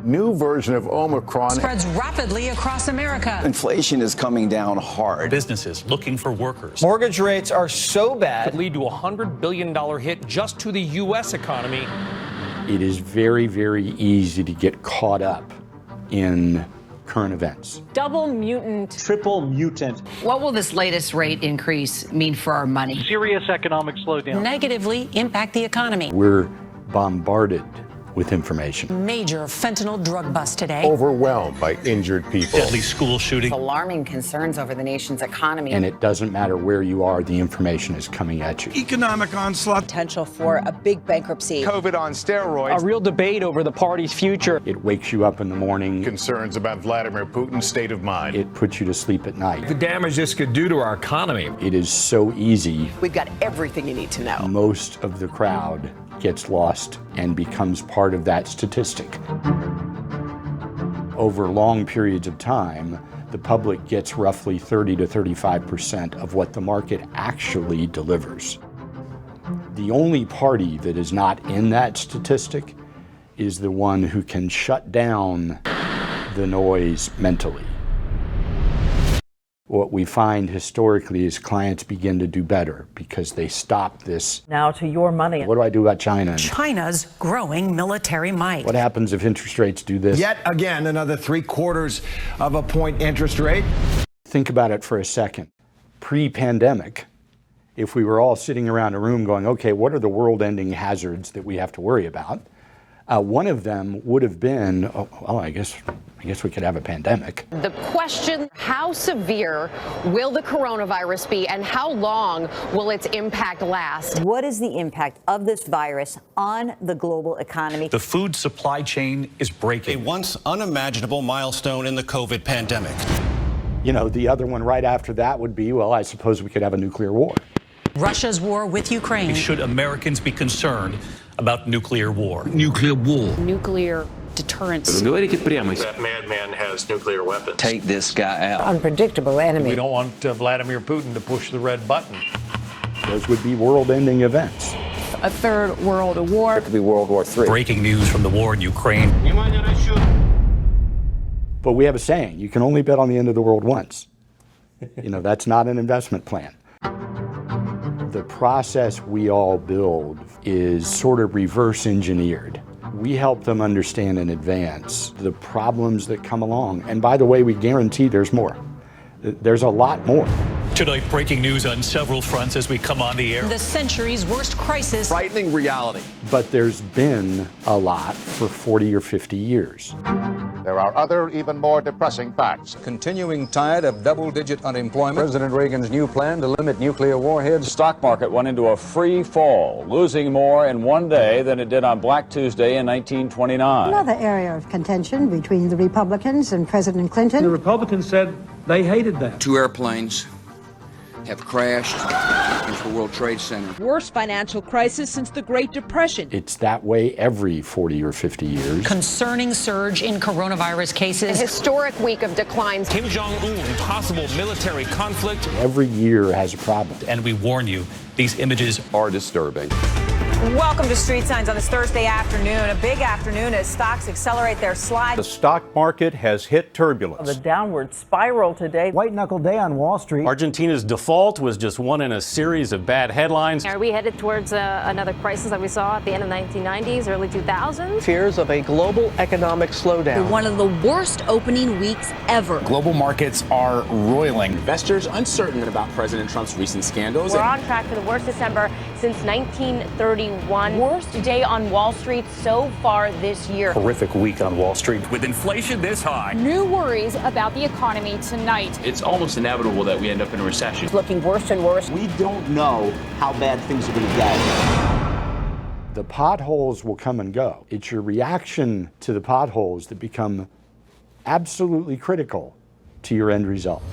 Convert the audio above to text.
new version of Omicron spreads rapidly across America. Inflation is coming down hard. Businesses looking for workers. Mortgage rates are so bad, could lead to a $100 billion hit just to the U.S. economy. It is very, very easy to get caught up in current events. Double mutant. triple mutant. What will this latest rate increase mean for our money? Serious economic slowdown. Negatively impact the economy. We're bombarded with information. Major fentanyl drug bust today. overwhelmed by injured people. Deadly school shooting. Alarming concerns over the nation's economy. And it doesn't matter where you are, the information is coming at you. Economic onslaught. Potential for a big bankruptcy. COVID on steroids. A real debate over the party's future. It wakes you up in the morning. Concerns about Vladimir Putin's state of mind. It puts you to sleep at night. The damage this could do to our economy. It is so easy. We've got everything you need to know. Most of the crowd gets lost and becomes part of that statistic. Over long periods of time, the public gets roughly 30 to 35% of what the market actually delivers. The only party that is not in that statistic is the one who can shut down the noise mentally. What we find historically is clients begin to do better because they stop this. Now to your money. What do I do about China? China's growing military might. What happens if interest rates do this? Yet again, another 0.75 of a point interest rate. Think about it for a second. Pre-pandemic, if we were all sitting around a room going, okay, what are the world-ending hazards that we have to worry about? One of them would have been, I guess we could have a pandemic. The question, how severe will the coronavirus be and how long will its impact last? What is the impact of this virus on the global economy? The food supply chain is breaking. A once unimaginable milestone in the COVID pandemic. You know, the other one right after that would be, well, I suppose we could have a nuclear war. Russia's war with Ukraine. Should Americans be concerned about nuclear war? Nuclear war. Nuclear deterrence. That madman has nuclear weapons. Take this guy out. Unpredictable enemy. We don't want Vladimir Putin to push the red button. Those would be world-ending events. A third world war. It could be World War III. Breaking news from the war in Ukraine. But we have a saying, you can only bet on the end of the world once. You know, that's not an investment plan. The process we all build is sort of reverse engineered. We help them understand in advance the problems that come along. And by the way, we guarantee there's more. There's a lot more. Tonight, breaking news on several fronts as we come on the air. The century's worst crisis. Frightening reality. But there's been a lot for 40 or 50 years. There are other, even more depressing facts. Continuing tide of double-digit unemployment. President Reagan's new plan to limit nuclear warheads. The stock market went into a free fall, losing more in one day than it did on Black Tuesday in 1929. Another area of contention between the Republicans and President Clinton. The Republicans said they hated that. 2 airplanes have crashed into the World Trade Center. Worst financial crisis since the Great Depression. It's that way every 40 or 50 years. Concerning surge in coronavirus cases. A historic week of declines. Kim Jong-un, possible military conflict. Every year has a problem. And we warn you, these images Are disturbing. Welcome to Street Signs on this Thursday afternoon. A big afternoon as stocks accelerate their slide. The stock market has hit turbulence. The downward spiral today. White knuckle day on Wall Street. Argentina's default was just one in a series of bad headlines. Are we headed towards another crisis that we saw at the end of the 1990s, early 2000s? Fears of a global economic slowdown. One of the worst opening weeks ever. Global markets are roiling. Investors uncertain about President Trump's recent scandals. We're on track for the worst December since 1931. Worst day on Wall Street so far this year. Horrific week on Wall Street. with inflation this high. New worries about the economy tonight. It's almost inevitable that we end up in a recession. It's looking worse and worse. We don't know how bad things are going to get. The potholes will come and go. It's your reaction to the potholes that become absolutely critical to your end result.